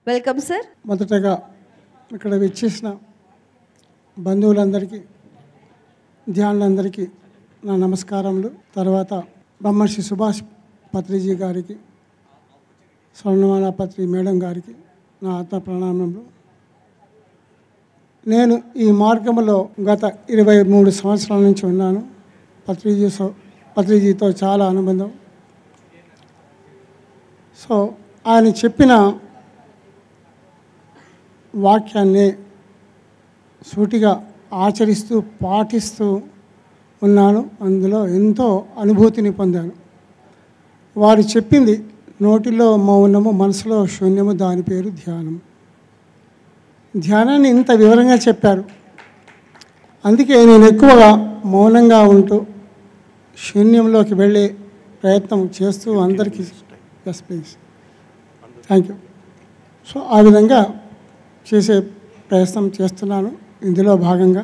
Welcome sir. మొదటగా ఇక్కడ విచ్చేసిన బంధువులందరికీ, ధ్యానులందరికీ నా నమస్కారములు. తర్వాత బ్రహ్మర్షి సుభాష్ పత్రిజీ గారికి, స్వర్ణమాల పత్రి మేడం గారికి నా ఆత్మ ప్రణామములు. నేను ఈ మార్గంలో గత 23 సంవత్సరాల నుంచి ఉన్నాను. పత్రిజీతో చాలా అనుబంధం. సో ఆయన చెప్పిన వాక్యాన్ని సూటిగా ఆచరిస్తూ పాటిస్తూ ఉన్నాను. అందులో ఎంతో అనుభూతిని పొందాను. వారు చెప్పింది నోటిలో మౌనము, మనసులో శూన్యము, దాని పేరు ధ్యానం. ధ్యానాన్ని ఇంత వివరంగా చెప్పారు. అందుకే నేను ఎక్కువగా మౌనంగా ఉంటూ శూన్యంలోకి వెళ్ళే ప్రయత్నం చేస్తూ అందరికీ yes please thank you. So ఆ విధంగా చేసే ప్రయత్నం చేస్తున్నాను. ఇందులో భాగంగా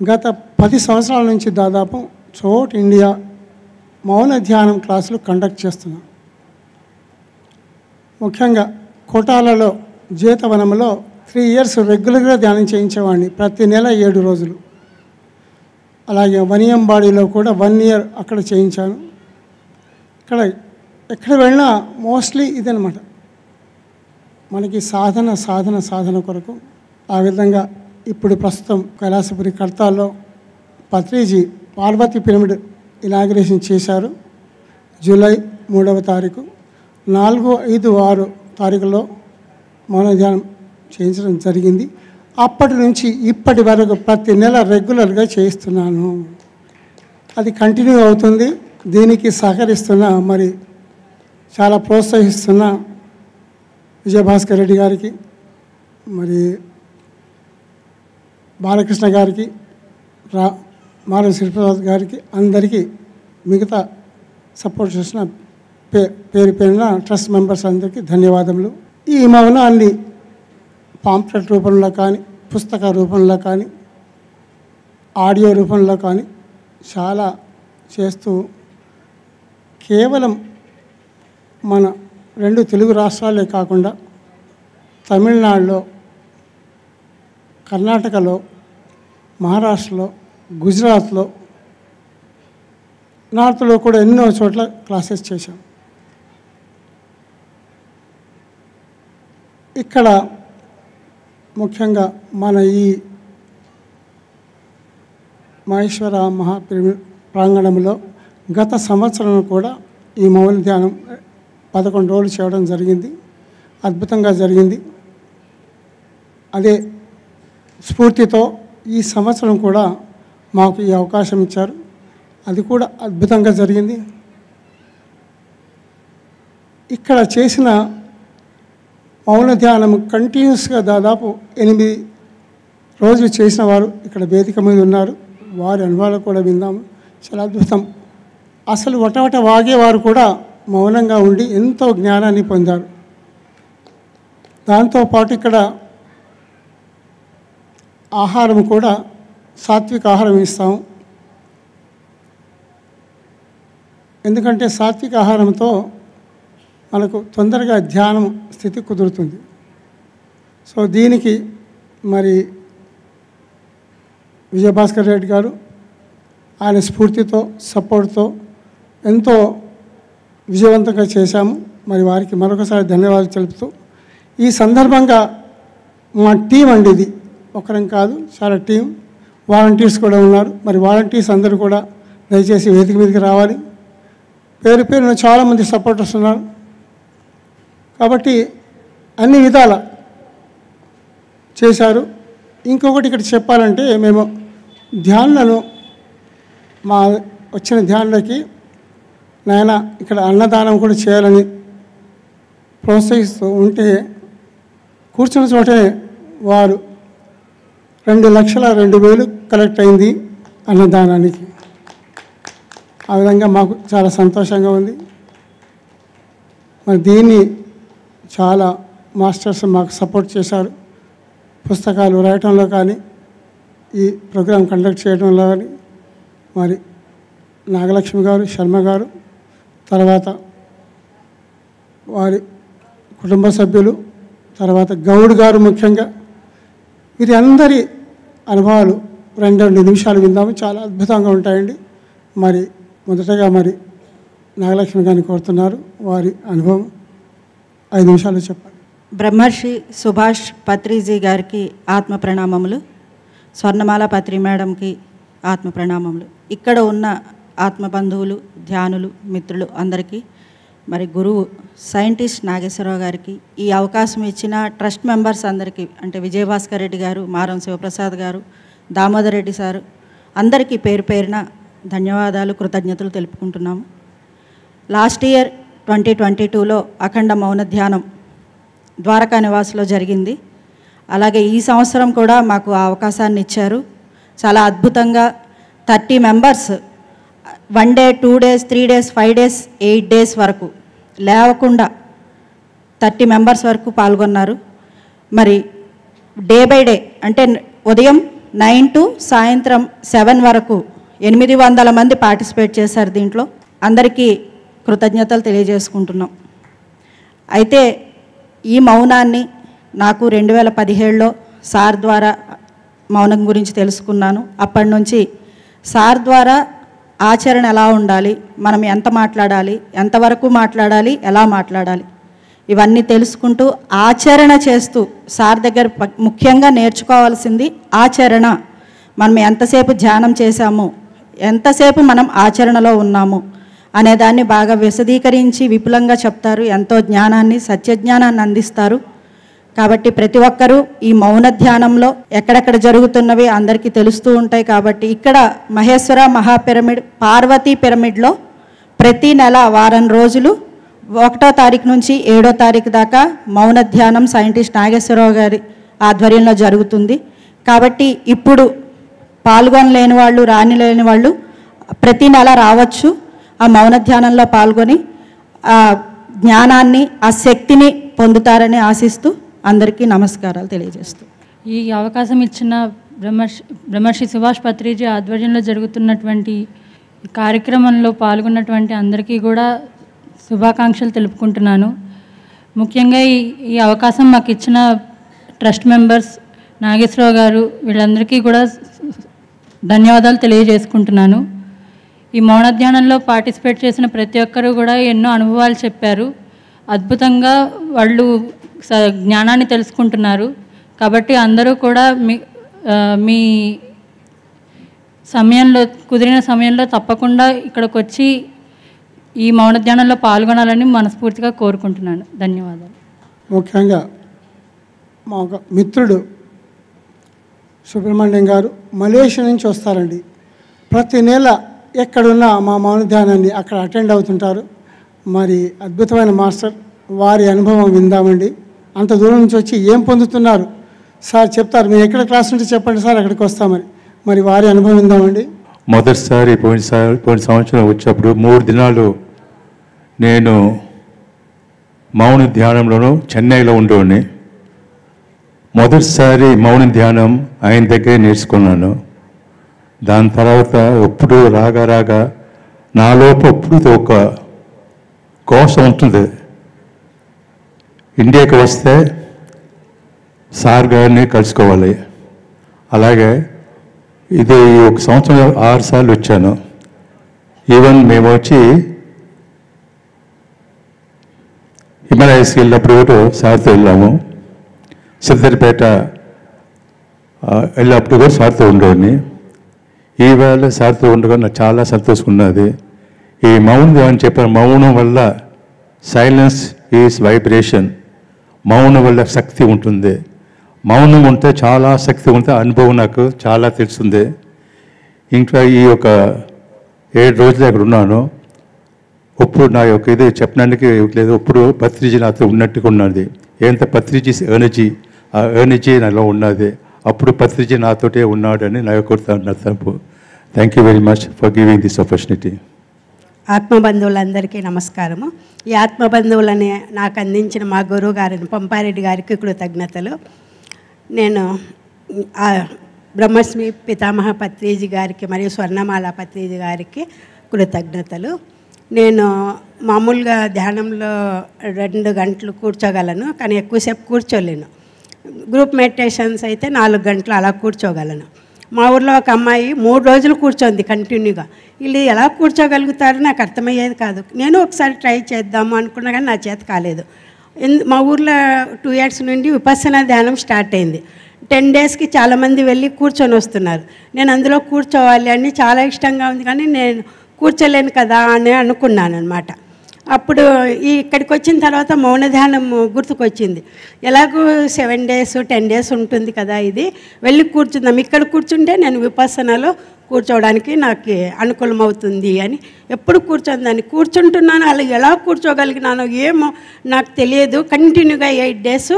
గత 10 సంవత్సరాల నుంచి దాదాపు చోట్ ఇండియా మౌన ధ్యానం క్లాసులు కండక్ట్ చేస్తున్నాను. ముఖ్యంగా కోటాలలో జీతవనంలో 3 years రెగ్యులర్గా ధ్యానం చేయించేవాడిని, ప్రతి నెల 7 రోజులు. అలాగే వనియంబాడిలో కూడా 1 year అక్కడ చేయించాను. ఎక్కడ వెళ్ళినా మోస్ట్లీ ఇదనమాట మనకి సాధన కొరకు. ఆ విధంగా ఇప్పుడు ప్రస్తుతం కైలాసపురి కర్తాల్లో పత్రిజీ పార్వతీ పిరమిడ్ ఇనాగ్రేషన్ చేశారు. జూలై 3వ తారీఖు, 4, 5, 6 తారీఖులో మౌన ధ్యానం చేయించడం జరిగింది. అప్పటి నుంచి ఇప్పటి వరకు ప్రతి నెల రెగ్యులర్గా చేయిస్తున్నాను. అది కంటిన్యూ అవుతుంది. దీనికి సహకరిస్తున్న, మరి చాలా ప్రోత్సహిస్తున్న విజయభాస్కర్ రెడ్డి గారికి, మరి బాలకృష్ణ గారికి, మాధవ శ్రీప్రసాద్ గారికి, అందరికీ, మిగతా సపోర్ట్ చేసిన పేరు పేరున ట్రస్ట్ మెంబర్స్ అందరికీ ధన్యవాదములు. ఈ మౌనాన్ని పాంప్లెట్ రూపంలో కానీ, పుస్తక రూపంలో కానీ, ఆడియో రూపంలో కానీ చాలా చేస్తూ కేవలం మన 2 తెలుగు రాష్ట్రాలే కాకుండా తమిళనాడులో, కర్ణాటకలో, మహారాష్ట్రలో, గుజరాత్లో, నార్త్లో కూడా ఎన్నో చోట్ల క్లాసెస్ చేశాం. ఇక్కడ ముఖ్యంగా మన ఈ మహేశ్వర మహాపిరమిడ్ ప్రాంగణంలో గత సంవత్సరం కూడా ఈ మౌన ధ్యానం 11 రోజులు చేయడం జరిగింది. అద్భుతంగా జరిగింది. అదే స్ఫూర్తితో ఈ సంవత్సరం కూడా మాకు ఈ అవకాశం ఇచ్చారు. అది కూడా అద్భుతంగా జరిగింది. ఇక్కడ చేసిన మౌన ధ్యానం కంటిన్యూస్గా దాదాపు 8 రోజులు చేసిన వారు ఇక్కడ వేదిక మీద ఉన్నారు. వారి అనుభవాలు కూడా విందాము. చాలా అద్భుతం. అసలు వటవట వాగేవారు కూడా మౌనంగా ఉండి ఎంతో జ్ఞానాన్ని పొందారు. దాంతోపాటు ఇక్కడ ఆహారం కూడా సాత్విక ఆహారం ఇస్తాము. ఎందుకంటే సాత్విక ఆహారంతో మనకు తొందరగా ధ్యానం స్థితి కుదురుతుంది. సో దీనికి మరి విజయభాస్కర్ రెడ్డి గారు ఆయన స్ఫూర్తితో, సపోర్ట్తో ఎంతో విజయవంతంగా చేశాము. మరి వారికి మరొకసారి ధన్యవాదాలు తెలుపుతూ, ఈ సందర్భంగా మా టీం అండి, ఇది ఒకరం కాదు, చాలా టీం, వాలంటీర్స్ కూడా ఉన్నారు. మరి వాలంటీర్స్ అందరూ కూడా దయచేసి వేదిక మీదకి రావాలి. పేరు పేరున చాలామంది సపోర్టర్స్ ఉన్నారు. కాబట్టి అన్ని విధాల చేశారు. ఇంకొకటి ఇక్కడ చెప్పాలంటే, మేము ధ్యానులను, మా వచ్చిన ధ్యానులకి నాయన ఇక్కడ అన్నదానం కూడా చేయాలని ప్రోత్సహిస్తూ ఉంటే, కూర్చున్న చోటే వారు 2,02,000 కలెక్ట్ అయింది అన్నదానానికి. ఆ విధంగా మాకు చాలా సంతోషంగా ఉంది. మరి దీన్ని చాలా మాస్టర్స్ మాకు సపోర్ట్ చేశారు. పుస్తకాలు రాయటంలో కానీ, ఈ ప్రోగ్రాం కండక్ట్ చేయడంలో కానీ, మరి నాగలక్ష్మి గారు, శర్మ గారు, తర్వాత వారి కుటుంబ సభ్యులు, తర్వాత గౌడ్ గారు ముఖ్యంగా, వీరి అందరి అనుభవాలు 2 నిమిషాలు విందాము. చాలా అద్భుతంగా ఉంటాయండి. మరి మొదటగా మరి నాగలక్ష్మి గారిని కోరుతున్నారు, వారి అనుభవం 5 నిమిషాలు చెప్పండి. బ్రహ్మర్షి సుభాష్ పత్రిజీ గారికి ఆత్మ ప్రణామములు, స్వర్ణమాల పత్రి మేడంకి ఆత్మ ప్రణామములు, ఇక్కడ ఉన్న ఆత్మబంధువులు, ధ్యానులు, మిత్రులు అందరికీ, మరి గురువు సైంటిస్ట్ నాగేశ్వరరావు గారికి, ఈ అవకాశం ఇచ్చిన ట్రస్ట్ మెంబర్స్ అందరికీ, అంటే విజయభాస్కర్ రెడ్డి గారు, మారం శివప్రసాద్ గారు, దామోదర్ రెడ్డి సారు, అందరికీ పేరు పేరున ధన్యవాదాలు, కృతజ్ఞతలు తెలుపుకుంటున్నాము. లాస్ట్ ఇయర్ 2022లో అఖండ మౌన ధ్యానం ద్వారకా నివాస్లో జరిగింది. అలాగే ఈ సంవత్సరం కూడా మాకు ఆ అవకాశాన్ని ఇచ్చారు. చాలా అద్భుతంగా 30 members 1 day, 2 days, 3 days, 5 days, 8 days వరకు లేవకుండా 30 మెంబర్స్ వరకు పాల్గొన్నారు. మరి డే బై డే అంటే ఉదయం 9 to సాయంత్రం 7 వరకు 800 మంది పార్టిసిపేట్ చేశారు. దీంట్లో అందరికీ కృతజ్ఞతలు తెలియజేసుకుంటున్నాం. అయితే ఈ మౌనాన్ని నాకు 2017లో సార్ ద్వారా మౌనం గురించి తెలుసుకున్నాను. అప్పటి నుంచి సార్ ద్వారా ఆచరణ ఎలా ఉండాలి, మనం ఎంత మాట్లాడాలి, ఎంతవరకు మాట్లాడాలి, ఎలా మాట్లాడాలి, ఇవన్నీ తెలుసుకుంటూ ఆచరణ చేస్తూ, సార్ దగ్గర ముఖ్యంగా నేర్చుకోవాల్సింది ఆచరణ. మనం ఎంతసేపు ధ్యానం చేశాము, ఎంతసేపు మనం ఆచరణలో ఉన్నాము అనేదాన్ని బాగా విశదీకరించి విపులంగా చెప్తారు. ఎంతో జ్ఞానాన్ని, సత్యజ్ఞానాన్ని అందిస్తారు. కాబట్టి ప్రతి ఒక్కరూ ఈ మౌన ధ్యానంలో ఎక్కడెక్కడ జరుగుతున్నవి అందరికీ తెలుస్తూ ఉంటాయి. కాబట్టి ఇక్కడ మహేశ్వర మహాపిరమిడ్, పార్వతీ పిరమిడ్లో ప్రతి నెల వారం రోజులు 1వ తారీఖు నుంచి 7వ తారీఖు దాకా మౌన ధ్యానం సైంటిస్ట్ నాగేశ్వరరావు గారి ఆధ్వర్యంలో జరుగుతుంది. కాబట్టి ఇప్పుడు పాల్గొనలేని వాళ్ళు, రానిలేని వాళ్ళు ప్రతి నెల రావచ్చు. ఆ మౌన ధ్యానంలో పాల్గొని ఆ జ్ఞానాన్ని, ఆ శక్తిని పొందుతారని ఆశిస్తూ అందరికీ నమస్కారాలు తెలియజేస్తూ, ఈ అవకాశం ఇచ్చిన బ్రహ్మర్షి సుభాష్ పత్రిజీ ఆధ్వర్యంలో జరుగుతున్నటువంటి కార్యక్రమంలో పాల్గొన్నటువంటి అందరికీ కూడా శుభాకాంక్షలు తెలుపుకుంటున్నాను. ముఖ్యంగా ఈ అవకాశం మాకు ఇచ్చిన ట్రస్ట్ మెంబర్స్, నాగేశ్వరరావు గారు, వీళ్ళందరికీ కూడా ధన్యవాదాలు తెలియజేసుకుంటున్నాను. ఈ మౌన ధ్యానంలో పార్టిసిపేట్ చేసిన ప్రతి ఒక్కరూ కూడా ఎన్నో అనుభవాలు చెప్పారు. అద్భుతంగా వాళ్ళు జ్ఞానాన్ని తెలుసుకుంటున్నారు. కాబట్టి అందరూ కూడా మీ సమయంలో, కుదిరిన సమయంలో తప్పకుండా ఇక్కడికి వచ్చి ఈ మౌన ధ్యానంలో పాల్గొనాలని మనస్ఫూర్తిగా కోరుకుంటున్నాను. ధన్యవాదాలు. ముఖ్యంగా మా ఒక మిత్రుడు సుబ్రహ్మణ్యం గారు మలేషియా నుంచి వస్తారండి. ప్రతి నెల ఎక్కడున్నా మా మౌన ధ్యానాన్ని అక్కడ అటెండ్ అవుతుంటారు. మరి అద్భుతమైన మాస్టర్, వారి అనుభవం విందామండి. అంత దూరం నుంచి వచ్చి ఏం పొందుతున్నారు సార్ చెప్తారు. మీరు ఎక్కడ క్లాస్ నుండి చెప్పండి సార్, అక్కడికి వస్తామని. మరి వారి అనుభవం విందామండి. మొదటిసారి పోయిన సంవత్సరం వచ్చినప్పుడు 3 దినాలు నేను మౌన ధ్యానంలోనూ చెన్నైలో ఉండేవాడిని. మొదటిసారి మౌన ధ్యానం ఆయన దగ్గరే నేర్చుకున్నాను. దాని తర్వాత ఎప్పుడు రాగా నాలోపు ఎప్పుడు ఒక కోసం ఉంటుంది. ఇండియాకి వస్తే సార్ గారిని కలుసుకోవాలి. అలాగే ఇది ఒక సంవత్సరం 6 సార్లు వచ్చాను. ఈవెన్ మేము వచ్చి హిమాలయస్కి వెళ్ళినప్పుడు కూడా సార్తో వెళ్ళాము. సిద్ధరిపేట వెళ్ళినప్పుడు కూడా సార్తో ఉండేవాడిని. ఈవేళ సార్తో ఉండగా నాకు చాలా సంతోషంగా ఉన్నది. ఈ మౌనం అని చెప్పాను. మౌనం వల్ల సైలెన్స్ ఈజ్ వైబ్రేషన్. మౌనం వల్ల శక్తి ఉంటుంది. మౌనం ఉంటే చాలా శక్తి ఉంటే అనుభవం నాకు చాలా తెలుస్తుంది. ఇంకా ఈ ఒక 7 రోజులు అక్కడ ఉన్నాను. ఇప్పుడు నా యొక్క ఇది చెప్పడానికి లేదు. ఇప్పుడు పత్రిజీ నాతో ఉన్నట్టుగా ఉన్నది. ఎంత పత్రిజీ ఎనర్జీ, ఆ ఎనర్జీ నాలో ఉన్నది. అప్పుడు పత్రిజీ నాతోటే ఉన్నాడని నా యొక్క తప్పు. Thank you very much for giving this opportunity. ఆత్మబంధువులందరికీ నమస్కారము. ఈ ఆత్మబంధువులని నాకు అందించిన మా గురువు గారిని పంపారెడ్డి గారికి కృతజ్ఞతలు. నేను బ్రహ్మశ్రీ పితామహ పత్రిజీ గారికి మరియు స్వర్ణమాల పత్రిజీ గారికి కృతజ్ఞతలు. నేను మామూలుగా ధ్యానంలో 2 గంటలు కూర్చోగలను, కానీ ఎక్కువసేపు కూర్చోలేను. గ్రూప్ మెడిటేషన్స్ అయితే 4 గంటలు అలా కూర్చోగలను. మా ఊర్లో ఒక అమ్మాయి 3 రోజులు కూర్చోంది కంటిన్యూగా. వీళ్ళు ఎలా కూర్చోగలుగుతారో నాకు అర్థమయ్యేది కాదు. నేను ఒకసారి ట్రై చేద్దాము అనుకున్నా కానీ నా చేత కాలేదు. మా ఊర్లో 2 ఇయర్స్ నుండి విపස්සనా ధ్యానం స్టార్ట్ అయింది. 10 డేస్కి చాలామంది వెళ్ళి కూర్చొని వస్తున్నారు. నేను అందులో కూర్చోవాలి అని చాలా ఇష్టంగా ఉంది, కానీ నేను కూర్చోలేను కదా అని అనుకున్నాను అనమాట. అప్పుడు ఇక్కడికి వచ్చిన తర్వాత మౌన ధ్యానం గుర్తుకొచ్చింది. ఎలాగో 7 డేస్ 10 డేస్ ఉంటుంది కదా, ఇది వెళ్ళి కూర్చుందాం. ఇక్కడ కూర్చుంటే నేను విపස්සనాలో కూర్చోవడానికి నాకు అనుకూలమవుతుంది అని ఎప్పుడు కూర్చోందని కూర్చుంటున్నాను. అలా ఎలా కూర్చోగలిగినానో ఏమో నాకు తెలియదు. కంటిన్యూగా 8 డేస్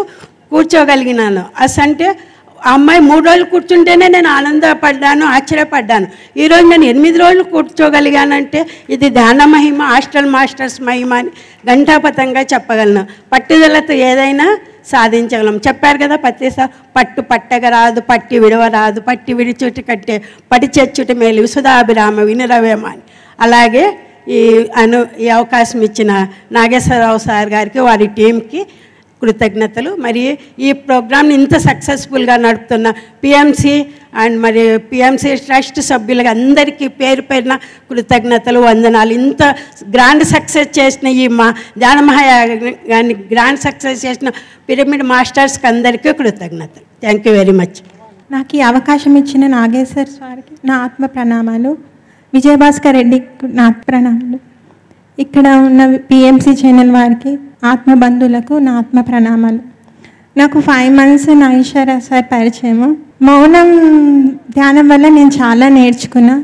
కూర్చోగలిగినాను. అసంటే ఆ అమ్మాయి 3 రోజులు కూర్చుంటేనే నేను ఆనందపడ్డాను, ఆశ్చర్యపడ్డాను. ఈరోజు నేను 8 రోజులు కూర్చోగలిగానంటే ఇది ధ్యాన మహిమ, హాస్టల్ మాస్టర్స్ మహిమ అని ఘంటాపథంగా చెప్పగలను. పట్టుదలతో ఏదైనా సాధించగలం. చెప్పారు కదా పట్టు పట్టగరాదు, పట్టి విడవరాదు, పట్టి విడిచుట కట్టే పటి చెచ్చుట మేలు విసుధాభిరామ వినురవేమ అని. అలాగే ఈ అవకాశం ఇచ్చిన నాగేశ్వరరావు సార్ గారికి, వారి టీంకి కృతజ్ఞతలు. మరి ఈ ప్రోగ్రామ్ని ఇంత సక్సెస్ఫుల్గా నడుపుతున్న పిఎంసి అండ్ మరి పిఎంసి ట్రస్ట్ సభ్యులకి అందరికీ పేరు పేరున కృతజ్ఞతలు, వందనాలు. ఇంత గ్రాండ్ సక్సెస్ చేసిన ఈ ధ్యాన మహాయాగాన్ని గ్రాండ్ సక్సెస్ చేసిన పిరమిడ్ మాస్టర్స్కి అందరికీ కృతజ్ఞతలు. Thank you very much. నాకు ఈ అవకాశం ఇచ్చిన నాగేశ్వర స్వామికి నా ఆత్మ ప్రణామాలు, విజయభాస్కర్ రెడ్డికి నా ప్రణామాలు, ఇక్కడ ఉన్న పిఎంసి ఛానల్ వారికి, ఆత్మ బంధువులకు నా ఆత్మ ప్రణామాలు. నాకు 5 మంత్స్ నాగేశ్వర సార్ పరిచయము. మౌనం ధ్యానం వల్ల నేను చాలా నేర్చుకున్నా.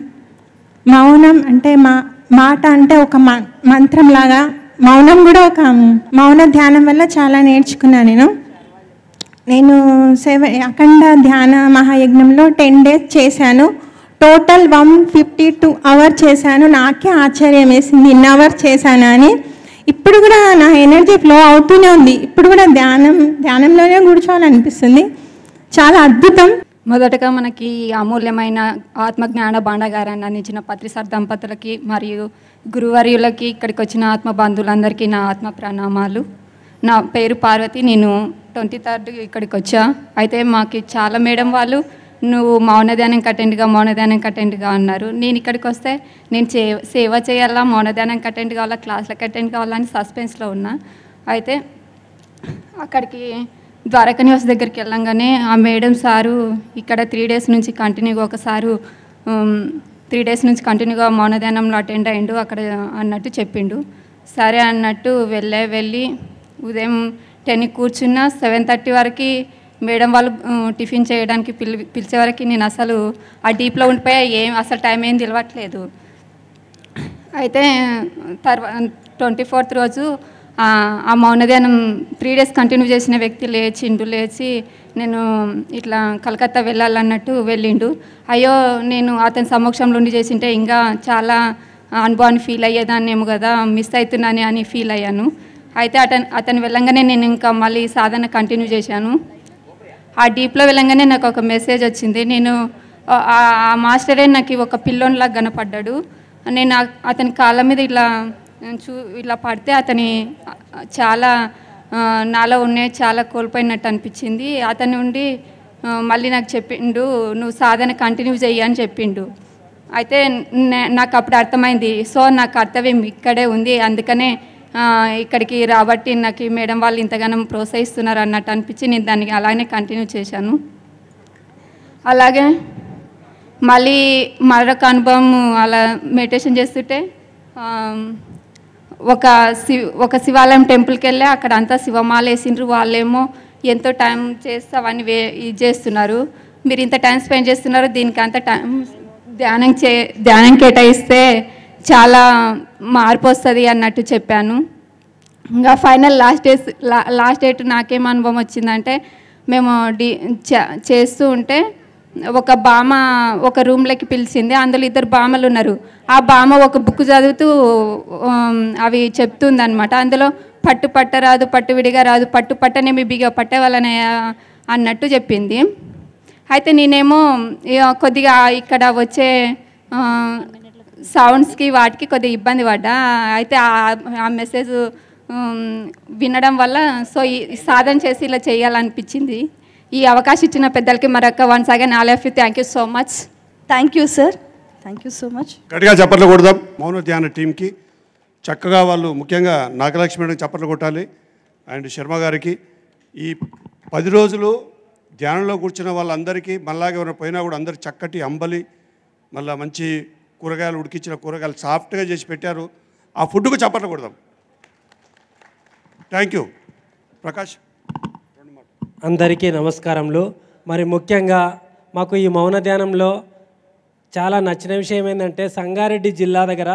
మౌనం అంటే మాట అంటే ఒక మంత్రంలాగా, మౌనం కూడా ఒక మౌన ధ్యానం వల్ల చాలా నేర్చుకున్నా. నేను అఖండ ధ్యాన మహాయజ్ఞంలో 10 డేస్ చేశాను. టోటల్ 152 అవర్స్ చేశాను. నాకే ఆశ్చర్యం వేసింది, ఇన్ని అవర్స్ చేశాను అని. ఇప్పుడు కూడా నా ఎనర్జీ ఫ్లో అవుతూనే ఉంది. ఇప్పుడు కూడా ధ్యానంలోనే కూర్చోవాలనిపిస్తుంది. చాలా అద్భుతం. మొదటగా మనకి అమూల్యమైన ఆత్మజ్ఞాన భాండాగారాన్ని అందించిన పత్రి సార్ దంపతులకి మరియు గురువర్యులకి, ఇక్కడికి వచ్చిన ఆత్మ బంధువులందరికీ నా ఆత్మ ప్రణామాలు. నా పేరు పార్వతి. నేను 23rd ఇక్కడికి వచ్చా. అయితే మాకు చాలా మేడం వాళ్ళు నువ్వు మౌనధ్యానం అటెండ్గా అన్నారు. నేను ఇక్కడికి వస్తే నేను సేవ చేయాలా, మౌనధ్యానం అటెండ్ కావాలా, క్లాసులకు అటెండ్ కావాలా అని సస్పెన్స్లో ఉన్నా. అయితే అక్కడికి ద్వారకా నివాస్ దగ్గరికి వెళ్ళంగానే ఆ మేడం సారు ఇక్కడ 3 డేస్ నుంచి కంటిన్యూగా ఒకసారి 3 డేస్ నుంచి కంటిన్యూగా మౌనధ్యానంలో అటెండ్ అయ్యిండు అక్కడ అన్నట్టు చెప్పిండు. సరే అన్నట్టు వెళ్ళి ఉదయం 10కి కూర్చున్నా. 7:30 వరకు మేడం వాళ్ళు టిఫిన్ చేయడానికి పిలిచే వరకు నేను అసలు ఆ డీప్లో ఉండిపోయా. అసలు టైం ఏం తెలియట్లేదు. అయితే 24th రోజు ఆ మౌనధ్యానం 3 డేస్ కంటిన్యూ చేసిన వ్యక్తి లేచి నేను ఇట్లా కలకత్తా వెళ్ళాలన్నట్టు వెళ్ళిండు. అయ్యో నేను అతని సమక్షంలో ఉండి చేసింటే ఇంకా చాలా అనుభవాన్ని ఫీల్ అయ్యేదాన్నేమో కదా, మిస్ అవుతున్నాను అని ఫీల్ అయ్యాను. అయితే అతను వెళ్ళంగానే నేను ఇంకా మళ్ళీ సాధన కంటిన్యూ చేశాను. ఆ డీప్లో వెళ్ళంగానే నాకు ఒక మెసేజ్ వచ్చింది. నేను ఆ మాస్టరే నాకు ఒక పిల్లోన్లాగా కనపడ్డాడు. నేను అతని కాళ్ళ మీద ఇలా పడితే అతని చాలా నాలో ఉన్నాయి చాలా కోల్పోయినట్టు అనిపించింది. అతని నుండి మళ్ళీ నాకు చెప్పిండు, నువ్వు సాధన కంటిన్యూ చెయ్యి అని చెప్పిండు. అయితే నాకు అప్పుడు అర్థమైంది, సో నా కర్తవ్యం ఇక్కడే ఉంది, అందుకనే ఇక్కడికి రాబట్టి నాకు ఈ మేడం వాళ్ళు ఇంతగానో ప్రోత్సహిస్తున్నారు అన్నట్టు అనిపించి నేను దానికి అలానే కంటిన్యూ చేశాను. అలాగే మళ్ళీ మరొక అనుభవం, అలా మెడిటేషన్ చేస్తుంటే ఒక శివాలయం టెంపుల్కి వెళ్ళి అక్కడ అంతా శివమాల వేసిండ్రు. వాళ్ళేమో ఎంతో టైం చేస్తే అవన్నీ ఇది చేస్తున్నారు. మీరు ఇంత టైం స్పెండ్ చేస్తున్నారు, దీనికి అంత టైం ధ్యానం కేటాయిస్తే చాలా మార్పు వస్తుంది అన్నట్టు చెప్పాను. ఇంకా ఫైనల్ లాస్ట్ డేట్ నాకేం అనుభవం వచ్చిందంటే, మేము చేస్తూ ఉంటే ఒక బామ ఒక రూమ్లోకి పిలిచింది. అందులో 2 బామలు ఉన్నారు. ఆ బామ ఒక బుక్ చదువుతూ అవి చెప్తుందనమాట. అందులో పట్టరాదు, పట్టు విడిగా రాదు, పట్టనే మీ బిగా పట్టే వాళ్ళనే అన్నట్టు చెప్పింది. అయితే నేనేమో కొద్దిగా ఇక్కడ వచ్చే సౌండ్స్కి వాటికి కొద్దిగా ఇబ్బంది పడ్డా. అయితే ఆ మెసేజ్ వినడం వల్ల సో ఈ సాధన చేసి ఇలా చేయాలనిపించింది. ఈ అవకాశం ఇచ్చిన పెద్దలకి మరొక once again all of you thank you so much. Thank you sir, thank you so much. గట్టిగా చప్పట్లు కొడదాం మౌన ధ్యాన టీంకి. చక్కగా వాళ్ళు ముఖ్యంగా నాగలక్ష్మి మేడం చప్పట్లు కొట్టాలి అండ్ శర్మ గారికి. ఈ 10 రోజులు ధ్యానంలో కూర్చున్న వాళ్ళందరికీ మళ్ళాగా ఎవరైనా పోయినా కూడా అందరు చక్కటి అంబలి, మళ్ళీ మంచి కూరగాయలు, ఉడికించిన కూరగాయలు సాఫ్ట్గా చేసి పెట్టారు. ఆ ఫుడ్కు చప్పట్లు కొడదాం. Thank you. ప్రకాష్. అందరికీ నమస్కారములు. మరి ముఖ్యంగా మాకు ఈ మౌన ధ్యానంలో చాలా నచ్చిన విషయం ఏంటంటే సంగారెడ్డి జిల్లా దగ్గర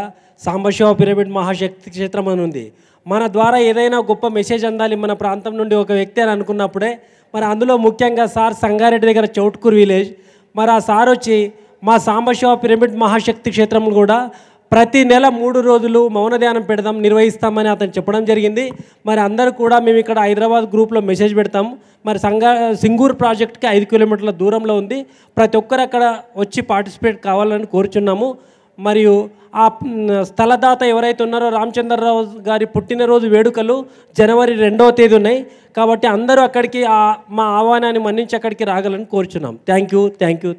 సాంబశివ పిరమిడ్ మహాశక్తి క్షేత్రం అని ఉంది. మన ద్వారా ఏదైనా గొప్ప మెసేజ్ అందాలి మన ప్రాంతం నుండి ఒక వ్యక్తి అని అనుకున్నప్పుడే మరి అందులో ముఖ్యంగా సార్ సంగారెడ్డి దగ్గర చౌట్కూర్ విలేజ్, మరి ఆ సార్ వచ్చి మా సాంబశివ పిరమిడ్ మహాశక్తి క్షేత్రం కూడా ప్రతి నెల 3 రోజులు మౌన ధ్యానం పెడదాం, నిర్వహిస్తామని అతను చెప్పడం జరిగింది. మరి అందరూ కూడా మేము ఇక్కడ హైదరాబాద్ గ్రూప్లో మెసేజ్ పెడతాం. మరి సింగూర్ ప్రాజెక్ట్కి 5 కిలోమీటర్ల దూరంలో ఉంది. ప్రతి ఒక్కరు అక్కడ వచ్చి పార్టిసిపేట్ కావాలని కోరుచున్నాము. మరియు ఆ స్థలదాత ఎవరైతే ఉన్నారో రామచంద్రరావు గారి పుట్టినరోజు వేడుకలు జనవరి 2వ తేదీ ఉన్నాయి. కాబట్టి అందరూ అక్కడికి మా ఆహ్వానాన్ని మన్నించి అక్కడికి రాగలని కోరుచున్నాం. Thank you.